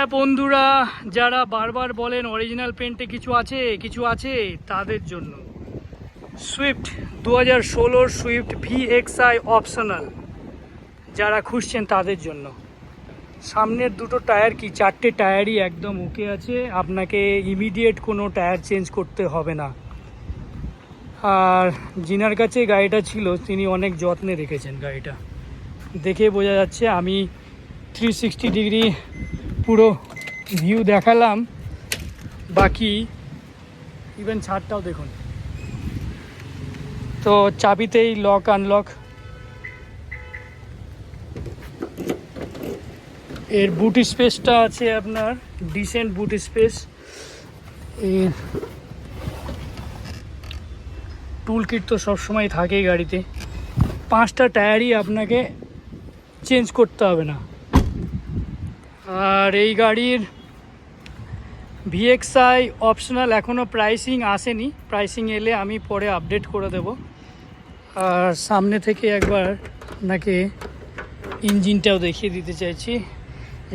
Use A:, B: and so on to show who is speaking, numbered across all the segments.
A: হ্যাঁ বন্ধুরা, যারা বারবার বলেন অরিজিনাল পেন্টে কিছু আছে তাদের জন্য সুইফট 2016 সুইফট VXI অপশনাল যারা খুঁজছেন তাদের জন্য। সামনের দুটো টায়ার কি চারটে টায়ারই একদম ওকে আছে, আপনাকে ইমিডিয়েট কোনো টায়ার চেঞ্জ করতে হবে না। আর যিনার কাছে গাড়িটা ছিল তিনি অনেক যত্নে রেখেছেন গাড়িটা, দেখে বোঝা যাচ্ছে। আমি 360 ডিগ্রি পুরো ভিউ দেখালাম, বাকি ইভেন ছাদটাও দেখুন। তো চাবিতেই লক আনলক। এর বুট স্পেসটা আছে আপনার ডিসেন্ট বুট স্পেস। এর টুল কিট তো সবসময় থাকেই গাড়িতে। 5টা টায়ারই আপনাকে চেঞ্জ করতে হবে না। আর এই গাড়ির VXI অপশনাল এখনও প্রাইসিং আসেনি, প্রাইসিং এলে আমি পরে আপডেট করে দেব। আর সামনে থেকে একবার আপনাকে ইঞ্জিনটাও দেখিয়ে দিতে চাইছি,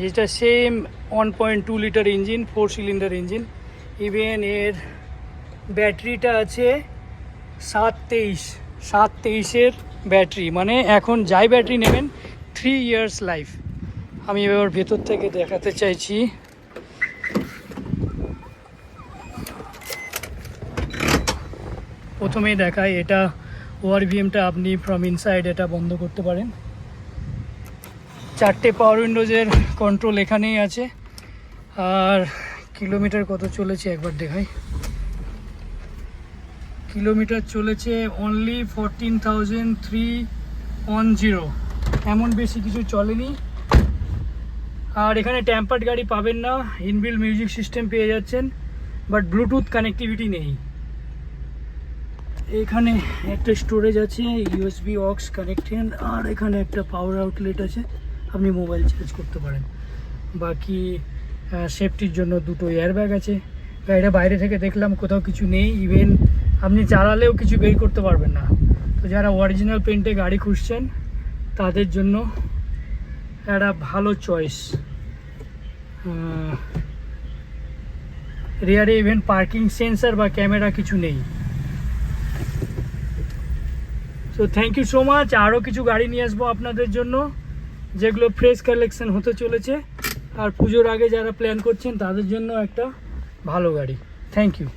A: যেটা same 1.2 litre engine, 4 cylinder engine. Even এর ব্যাটারিটা আছে 723-এর ব্যাটারি, মানে এখন যাই ব্যাটারি নেবেন 3 ইয়ার্স লাইফ। আমি এবার ভেতর থেকে দেখাতে চাইছি। প্রথমেই দেখাই, এটা ORVMটা আপনি ফ্রম ইনসাইড এটা বন্ধ করতে পারেন। 4টে পাওয়ার উইন্ডোজের কন্ট্রোল এখানেই আছে। আর কিলোমিটার কত চলেছে একবার দেখাই। কিলোমিটার চলেছে অনলি 14,310, এমন বেশি কিছু চলেনি। আর এখানে টেম্পার্ড গাড়ি পাবেন না, ইনবিল্ট মিউজিক সিস্টেম পেয়ে যাচ্ছেন, বাট ব্লুটুথ কানেক্টিভিটি নেই। এখানে একটা স্টোরেজ আছে, USB অক্স কানেকশন, আর এখানে একটা পাওয়ার আউটলেট আছে, আপনি মোবাইল চার্জ করতে পারেন। বাকি সেফটির জন্য দুটো এয়ারব্যাগ আছে। গাড়িটা বাইরে থেকে দেখলাম কোথাও কিছু নেই, ইভেন আপনি চালালেও কিছু বের করতে পারবেন না। তো যারা অরিজিনাল পেন্টে গাড়ি খুঁজছেন তাদের জন্য একটা ভালো চয়েস। রিয়ারে ইভেন পার্কিং সেন্সার বা ক্যামেরা কিছু নেই। So thank you so much. আরও কিছু গাড়ি নিয়ে আসবো আপনাদের জন্য, যেগুলো ফ্রেশ কালেকশন হতে চলেছে। আর পুজোর আগে যারা প্ল্যান করছেন তাদের জন্য একটা ভালো গাড়ি। Thank you.